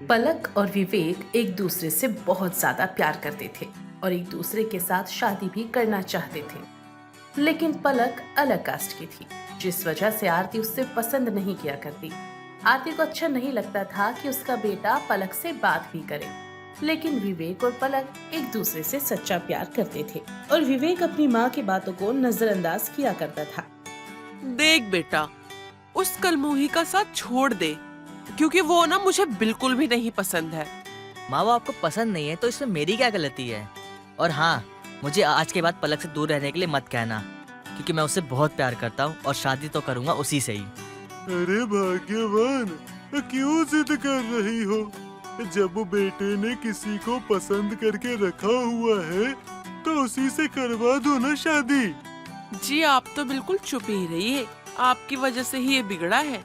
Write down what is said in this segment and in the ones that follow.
पलक और विवेक एक दूसरे से बहुत ज्यादा प्यार करते थे और एक दूसरे के साथ शादी भी करना चाहते थे। लेकिन पलक अलग कास्ट की थी, जिस वजह से आरती उससे पसंद नहीं किया करती। आरती को अच्छा नहीं लगता था कि उसका बेटा पलक से बात भी करे। लेकिन विवेक और पलक एक दूसरे से सच्चा प्यार करते थे और विवेक अपनी माँ की बातों को नजरअंदाज किया करता था। देख बेटा, उस कलमुही का साथ छोड़ दे, क्योंकि वो ना मुझे बिल्कुल भी नहीं पसंद है। माँ वो आपको पसंद नहीं है तो इसमें मेरी क्या गलती है। और हाँ, मुझे आज के बाद पलक से दूर रहने के लिए मत कहना, क्योंकि मैं उससे बहुत प्यार करता हूँ और शादी तो करूँगा उसी से ही। अरे भाग्यवान, क्यों जिद कर रही हो? जब बेटे ने किसी को पसंद करके रखा हुआ है तो उसी से करवा दो ना शादी। जी आप तो बिल्कुल चुप ही रहिए, आपकी वजह से ही ये बिगड़ा है।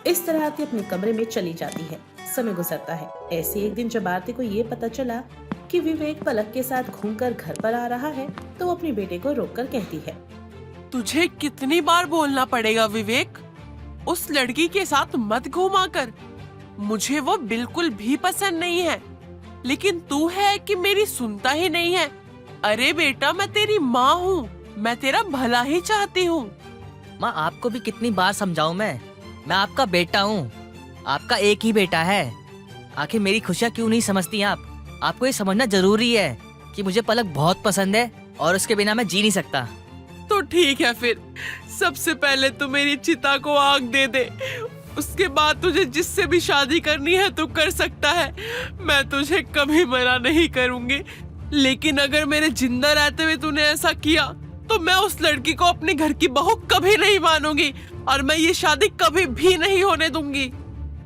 इस तरह आरती अपने कमरे में चली जाती है। समय गुजरता है। ऐसे एक दिन जब आरती को ये पता चला कि विवेक पलक के साथ घूमकर घर पर आ रहा है, तो वो अपने बेटे को रोककर कहती है, तुझे कितनी बार बोलना पड़ेगा विवेक, उस लड़की के साथ मत घूमा कर। मुझे वो बिल्कुल भी पसंद नहीं है, लेकिन तू है कि मेरी सुनता ही नहीं है। अरे बेटा, मैं तेरी माँ हूँ, मैं तेरा भला ही चाहती हूँ। माँ आपको भी कितनी बार समझाऊं मैं आपका बेटा हूँ, आपका एक ही बेटा है। आखिर मेरी खुशियाँ क्यों नहीं समझती आप? आपको ये समझना जरूरी है कि मुझे पलक बहुत पसंद है और उसके बिना मैं जी नहीं सकता। तो ठीक है फिर, सबसे पहले तू मेरी चिता को आग दे दे, उसके बाद तुझे जिससे भी शादी करनी है तू कर सकता है। मैं तुझे कभी मना नहीं करूंगी, लेकिन अगर मेरे जिंदा रहते हुए तूने ऐसा किया तो मैं उस लड़की को अपने घर की बहू कभी नहीं मानूंगी और मैं ये शादी कभी भी नहीं होने दूंगी।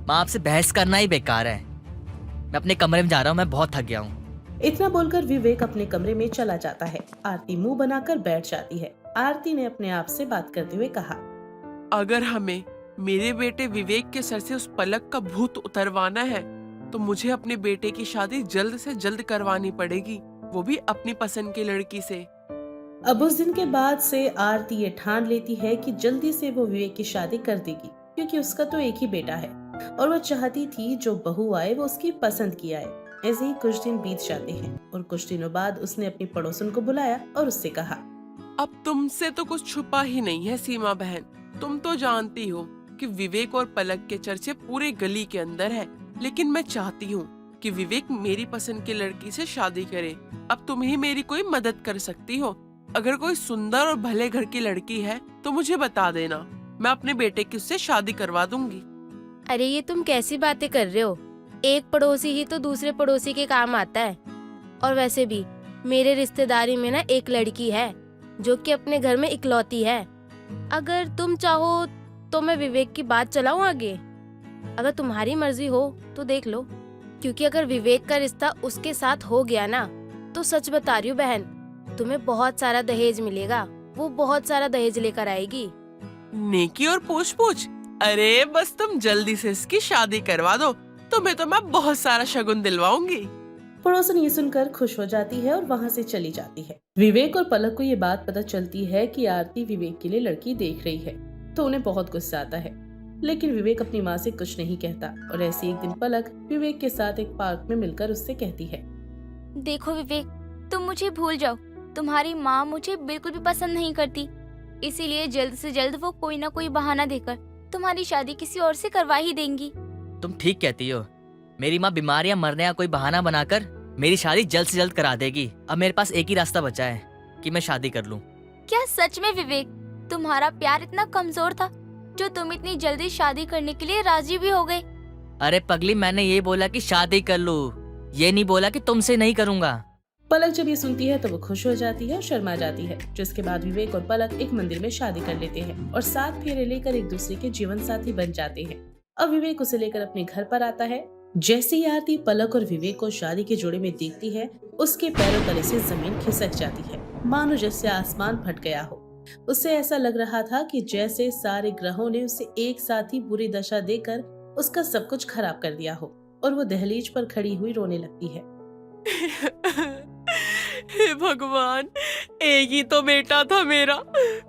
माँ आपसे बहस करना ही बेकार है। मैं अपने कमरे में जा रहा हूँ, मैं बहुत थक गया हूँ। इतना बोलकर विवेक अपने कमरे में चला जाता है। आरती मुंह बनाकर बैठ जाती है। आरती ने अपने आप से बात करते हुए कहा, अगर हमें मेरे बेटे विवेक के सर से उस पलक का भूत उतरवाना है तो मुझे अपने बेटे की शादी जल्द से जल्द करवानी पड़ेगी, वो भी अपनी पसंद की लड़की से। अब उस दिन के बाद से आरती ये ठान लेती है कि जल्दी से वो विवेक की शादी कर देगी, क्योंकि उसका तो एक ही बेटा है और वो चाहती थी जो बहू आए वो उसकी पसंद की आए। ऐसे ही कुछ दिन बीत जाते हैं और कुछ दिनों बाद उसने अपनी पड़ोसन को बुलाया और उससे कहा, अब तुमसे तो कुछ छुपा ही नहीं है सीमा बहन, तुम तो जानती हो कि विवेक और पलक के चर्चे पूरे गली के अंदर है, लेकिन मैं चाहती हूँ कि विवेक मेरी पसंद की लड़की से शादी करे। अब तुम ही मेरी कोई मदद कर सकती हो। अगर कोई सुंदर और भले घर की लड़की है तो मुझे बता देना, मैं अपने बेटे की उससे शादी करवा दूंगी। अरे ये तुम कैसी बातें कर रहे हो? एक पड़ोसी ही तो दूसरे पड़ोसी के काम आता है। और वैसे भी मेरे रिश्तेदारी में ना एक लड़की है जो कि अपने घर में इकलौती है। अगर तुम चाहो तो मैं विवेक की बात चलाऊं आगे। अगर तुम्हारी मर्जी हो तो देख लो, क्योंकि अगर विवेक का रिश्ता उसके साथ हो गया ना तो सच बता रही हूँ बहन, तुम्हें बहुत सारा दहेज मिलेगा। वो बहुत सारा दहेज लेकर आएगी। नेकी और पूछ पूछ, अरे बस तुम जल्दी से इसकी शादी करवा दो, तुम्हें तो मैं बहुत सारा शगुन दिलवाऊंगी। पड़ोसन ये सुनकर खुश हो जाती है और वहाँ से चली जाती है। विवेक और पलक को ये बात पता चलती है कि आरती विवेक के लिए लड़की देख रही है, तो उन्हें बहुत गुस्सा आता है। लेकिन विवेक अपनी माँ से कुछ नहीं कहता और ऐसे एक दिन पलक विवेक के साथ एक पार्क में मिलकर उससे कहती है, देखो विवेक, तुम मुझे भूल जाओ, तुम्हारी माँ मुझे बिल्कुल भी पसंद नहीं करती, इसीलिए जल्द से जल्द वो कोई ना कोई बहाना देकर तुम्हारी शादी किसी और से करवा ही देंगी। तुम ठीक कहती हो, मेरी माँ बीमार या मरने या कोई बहाना बनाकर मेरी शादी जल्द से जल्द करा देगी। अब मेरे पास एक ही रास्ता बचा है कि मैं शादी कर लूं। क्या सच में विवेक, तुम्हारा प्यार इतना कमजोर था जो तुम इतनी जल्दी शादी करने के लिए राजी भी हो गए? अरे पगली, मैंने ये बोला कि शादी कर लूं, ये नहीं बोला कि तुमसे नहीं करूंगा। पलक जब ये सुनती है तो वो खुश हो जाती है और शर्मा जाती है, जिसके बाद विवेक और पलक एक मंदिर में शादी कर लेते हैं और 7 फेरे लेकर एक दूसरे के जीवन साथी बन जाते हैं। अब विवेक उसे लेकर अपने घर पर आता है। जैसे ही आरती पलक और विवेक को शादी के जोड़े में देखती है, उसके पैरों तले से जमीन खिसक जाती है, मानो जैसे आसमान फट गया हो। उसे ऐसा लग रहा था कि जैसे सारे ग्रहों ने उसे एक साथ ही बुरी दशा देकर उसका सब कुछ खराब कर दिया हो और वो दहलीज पर खड़ी हुई रोने लगती है। हे भगवान, एक ही तो बेटा था मेरा,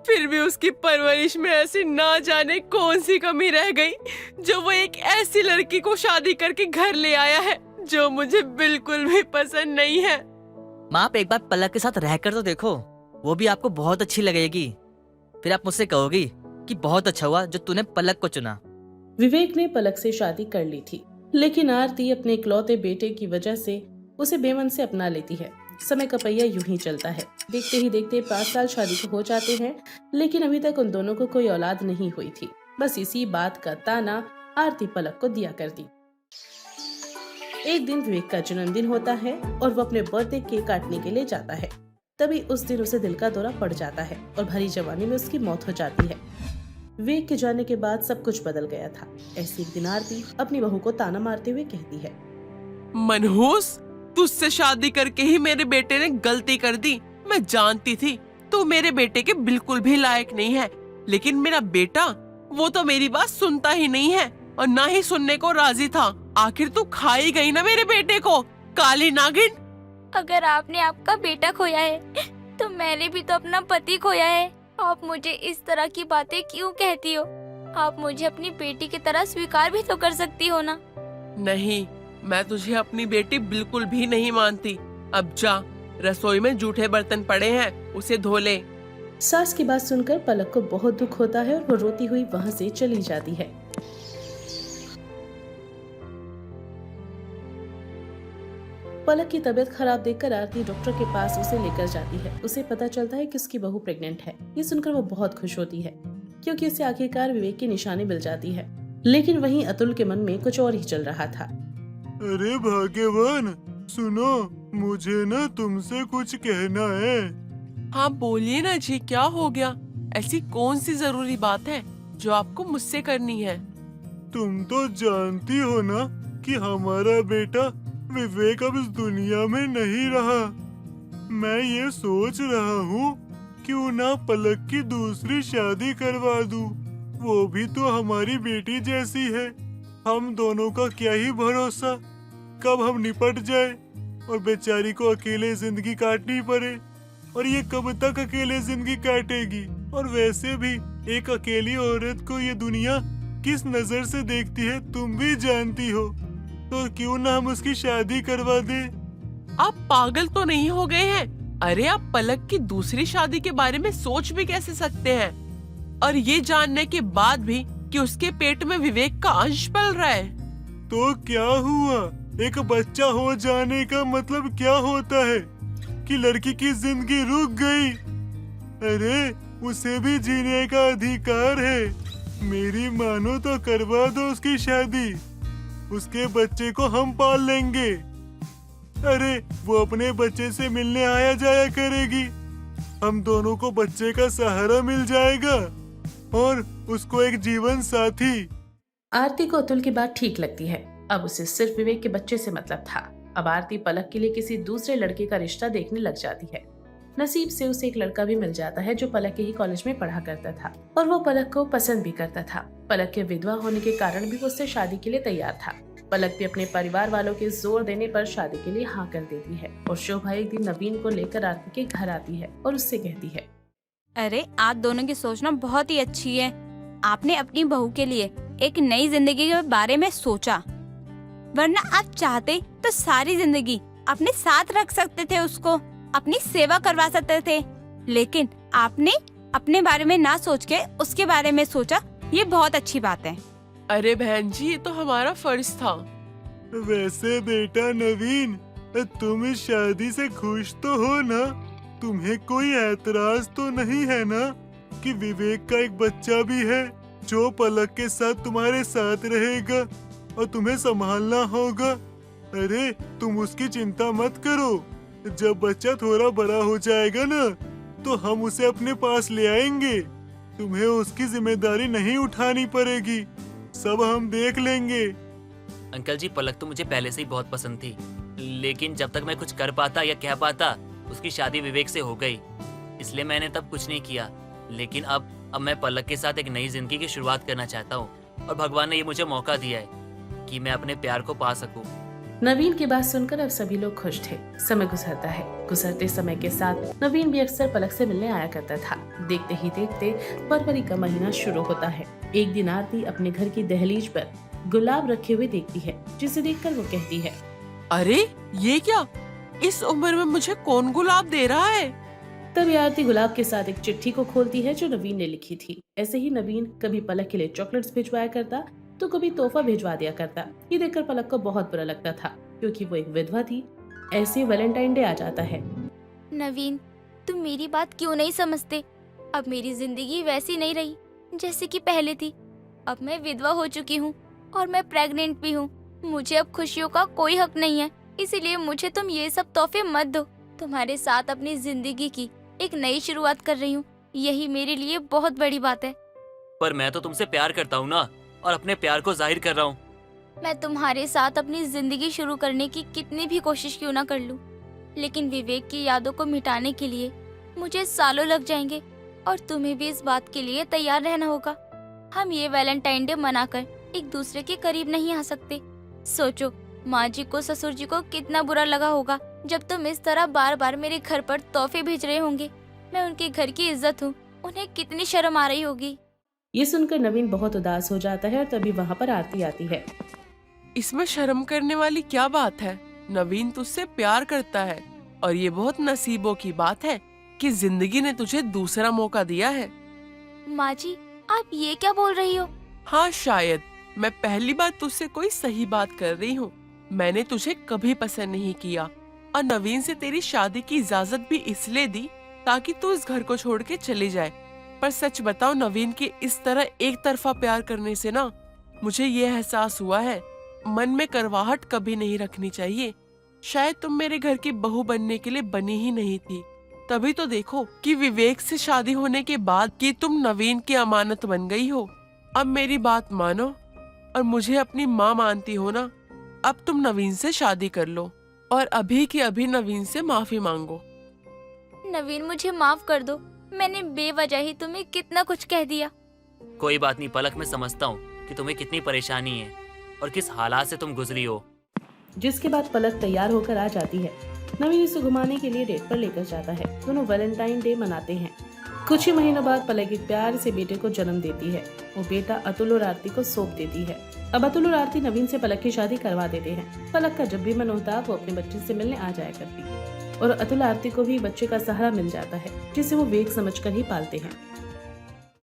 फिर भी उसकी परवरिश में ऐसी ना जाने कौन सी कमी रह गई जो वो एक ऐसी लड़की को शादी करके घर ले आया है जो मुझे बिल्कुल भी पसंद नहीं है। माँ, आप एक बार पलक के साथ रहकर तो देखो, वो भी आपको बहुत अच्छी लगेगी। फिर आप मुझसे कहोगी कि बहुत अच्छा हुआ जो तूने पलक को चुना। विवेक ने पलक से शादी कर ली थी, लेकिन आरती अपने इकलौते बेटे की वजह से उसे बेमन से अपना लेती है। समय का पहिया यूं ही चलता है। देखते ही देखते 5 साल शादी को हो जाते हैं, लेकिन अभी तक उन दोनों को कोई औलाद नहीं हुई थी। बस इसी बात का ताना आरती पलक को दिया करती। एक दिन विवेक का जन्मदिन होता है और वो अपने बर्थडे केक काटने के लिए जाता है। तभी उस दिन उसे दिल का दौरा पड़ जाता है और भरी जवानी में उसकी मौत हो जाती है। विवेक के जाने के बाद सब कुछ बदल गया था। ऐसी एक दिन आरती अपनी बहू को ताना मारते हुए कहती है, मनहूस, तुझसे शादी करके ही मेरे बेटे ने गलती कर दी। मैं जानती थी तू मेरे बेटे के बिल्कुल भी लायक नहीं है, लेकिन मेरा बेटा वो तो मेरी बात सुनता ही नहीं है और ना ही सुनने को राजी था। आखिर तू खा ही गई ना मेरे बेटे को, काली नागिन। अगर आपने आपका बेटा खोया है तो मैंने भी तो अपना पति खोया है। आप मुझे इस तरह की बातें क्यों कहती हो? आप मुझे अपनी बेटी की तरह स्वीकार भी तो कर सकती हो ना। नहीं, मैं तुझे अपनी बेटी बिल्कुल भी नहीं मानती। अब जा, रसोई में जूठे बर्तन पड़े हैं, उसे धो ले। सास की बात सुनकर पलक को बहुत दुख होता है और वो रोती हुई वहाँ से चली जाती है। पलक की तबीयत खराब देखकर आरती डॉक्टर के पास उसे लेकर जाती है। उसे पता चलता है कि उसकी बहू प्रेग्नेंट है। ये सुनकर वो बहुत खुश होती है क्योंकि उसे आखिरकार विवेक की निशानी मिल जाती है। लेकिन वहीं अतुल के मन में कुछ और ही चल रहा था। अरे भाग्यवान, सुनो, मुझे ना तुमसे कुछ कहना है। हाँ बोलिए ना जी, क्या हो गया? ऐसी कौन सी जरूरी बात है जो आपको मुझसे करनी है? तुम तो जानती हो ना कि हमारा बेटा विवेक अब इस दुनिया में नहीं रहा। मैं ये सोच रहा हूँ क्यों ना पलक की दूसरी शादी करवा दूँ। वो भी तो हमारी बेटी जैसी है। हम दोनों का क्या ही भरोसा, कब हम निपट जाए और बेचारी को अकेले जिंदगी काटनी पड़े। और ये कब तक अकेले जिंदगी काटेगी? और वैसे भी एक अकेली औरत को ये दुनिया किस नजर से देखती है तुम भी जानती हो। तो क्यों ना हम उसकी शादी करवा दें? आप पागल तो नहीं हो गए हैं? अरे आप पलक की दूसरी शादी के बारे में सोच भी कैसे सकते हैं? और ये जानने के बाद भी कि उसके पेट में विवेक का अंश पल रहा है। तो क्या हुआ? एक बच्चा हो जाने का मतलब क्या होता है? कि लड़की की जिंदगी रुक गई? अरे उसे भी जीने का अधिकार है। मेरी मानो तो करवा दो उसकी शादी। उसके बच्चे को हम पाल लेंगे। अरे वो अपने बच्चे से मिलने आया जाया करेगी। हम दोनों को बच्चे का सहारा मिल जाएगा और उसको एक जीवन साथी। आरती को अतुल की बात ठीक लगती है। अब उसे सिर्फ विवेक के बच्चे से मतलब था। अब आरती पलक के लिए किसी दूसरे लड़के का रिश्ता देखने लग जाती है। नसीब से उसे एक लड़का भी मिल जाता है जो पलक के ही कॉलेज में पढ़ा करता था और वो पलक को पसंद भी करता था। पलक के विधवा होने के कारण भी वो उससे शादी के लिए तैयार था। पलक भी अपने परिवार वालों के जोर देने पर शादी के लिए हाँ कर देती है और शोभा एक दिन नवीन को लेकर आरती के घर आती है और उससे कहती है, अरे आप दोनों की सोचना बहुत ही अच्छी है। आपने अपनी बहू के लिए एक नई जिंदगी के बारे में सोचा, वरना आप चाहते तो सारी जिंदगी अपने साथ रख सकते थे, उसको अपनी सेवा करवा सकते थे। लेकिन आपने अपने बारे में ना सोच के उसके बारे में सोचा। ये बहुत अच्छी बात है। अरे बहन जी, ये तो हमारा फर्ज था। वैसे बेटा नवीन, तुम इस शादी से खुश तो हो ना? तुम्हें कोई ऐतराज तो नहीं है ना कि विवेक का एक बच्चा भी है जो पलक के साथ तुम्हारे साथ रहेगा और तुम्हें संभालना होगा? अरे तुम उसकी चिंता मत करो। जब बच्चा थोड़ा बड़ा हो जाएगा ना तो हम उसे अपने पास ले आएंगे। तुम्हें उसकी जिम्मेदारी नहीं उठानी पड़ेगी, सब हम देख लेंगे। अंकल जी, पलक तो मुझे पहले से ही बहुत पसंद थी, लेकिन जब तक मैं कुछ कर पाता या कह पाता उसकी शादी विवेक से हो गई, इसलिए मैंने तब कुछ नहीं किया। लेकिन अब मैं पलक के साथ एक नई जिंदगी की शुरुआत करना चाहता हूँ और भगवान ने ये मुझे मौका दिया है कि मैं अपने प्यार को पा सकूँ। नवीन की बात सुनकर अब सभी लोग खुश थे। समय गुजरता है। गुजरते समय के साथ नवीन भी अक्सर पलक से मिलने आया करता था। देखते ही देखते फरवरी का महीना शुरू होता है। एक दिन आरती अपने घर की दहलीज पर गुलाब रखे हुए देखती है, जिसे देखकर वो कहती है, अरे ये क्या, इस उम्र में मुझे कौन गुलाब दे रहा है? तभी आरती गुलाब के साथ एक चिट्ठी को खोलती है जो नवीन ने लिखी थी। ऐसे ही नवीन कभी पलक के लिए चॉकलेट्स भिजवाया करता तो कभी तोहफा भिजवा दिया करता। ये देखकर पलक को बहुत बुरा लगता था, क्योंकि वो एक विधवा थी। ऐसे वैलेंटाइन डे आ जाता है। नवीन, तुम मेरी बात क्यों नहीं समझते? अब मेरी जिंदगी वैसी नहीं रही जैसे कि पहले थी। अब मैं विधवा हो चुकी हूँ और मैं प्रेग्नेंट भी हूँ। मुझे अब खुशियों का कोई हक नहीं है, इसीलिए मुझे तुम ये सब तोहफे मत दो। तुम्हारे साथ अपनी जिंदगी की एक नई शुरुआत कर रही हूँ, यही मेरे लिए बहुत बड़ी बात है। पर मैं तो तुमसे प्यार करता हूँ ना, और अपने प्यार को जाहिर कर रहा हूँ। मैं तुम्हारे साथ अपनी जिंदगी शुरू करने की कितनी भी कोशिश क्यों ना कर लूं, लेकिन विवेक की यादों को मिटाने के लिए मुझे सालों लग जाएंगे और तुम्हें भी इस बात के लिए तैयार रहना होगा। हम ये वैलेंटाइन डे मनाकर एक दूसरे के करीब नहीं आ सकते। सोचो, माँ जी को, ससुर जी को कितना बुरा लगा होगा जब तुम इस तरह बार बार मेरे घर पर तोहफे भेज रहे होंगे। मैं उनके घर की इज्जत हूँ, उन्हें कितनी शर्म आ रही होगी। ये सुनकर नवीन बहुत उदास हो जाता है और तभी वहाँ पर आरती आती है। इसमें शर्म करने वाली क्या बात है? नवीन तुझसे प्यार करता है और ये बहुत नसीबों की बात है कि जिंदगी ने तुझे दूसरा मौका दिया है। माँ जी, आप ये क्या बोल रही हो? हाँ, शायद मैं पहली बार तुझसे कोई सही बात कर रही हूँ। मैंने तुझे कभी पसंद नहीं किया और नवीन से तेरी शादी की इजाजत भी इसलिए दी ताकि तू इस घर को छोड़ के चली जाए। पर सच बताओ, नवीन के इस तरह एक तरफा प्यार करने से ना मुझे ये एहसास हुआ है, मन में करवाहट कभी नहीं रखनी चाहिए। शायद तुम मेरे घर की बहू बनने के लिए बनी ही नहीं थी। तभी तो देखो कि विवेक से शादी होने के बाद कि तुम नवीन की अमानत बन गई हो। अब मेरी बात मानो और मुझे अपनी माँ मानती हो ना। अब तुम नवीन से शादी कर लो और अभी की अभी नवीन से माफी मांगो। नवीन, मुझे माफ कर दो। मैंने बेवजह ही तुम्हें कितना कुछ कह दिया। कोई बात नहीं पलक, मैं समझता हूँ कि तुम्हें कितनी परेशानी है और किस हालात से तुम गुजरी हो। जिसके बाद पलक तैयार होकर आ जाती है। नवीन इसे घुमाने के लिए डेट पर लेकर जाता है। दोनों वैलेंटाइन डे मनाते हैं। कुछ ही महीनों बाद पलक एक प्यार से बेटे को जन्म देती है। वो बेटा अतुल और आरती को सौंप देती है। अब अतुल और आरती नवीन से पलक की शादी करवा देते हैं। पलक का जब भी मन होता वो अपने बच्चे से मिलने आ जाया करती और अतुल आरती को भी बच्चे का सहारा मिल जाता है, जिसे वो विवेक समझकर ही पालते हैं।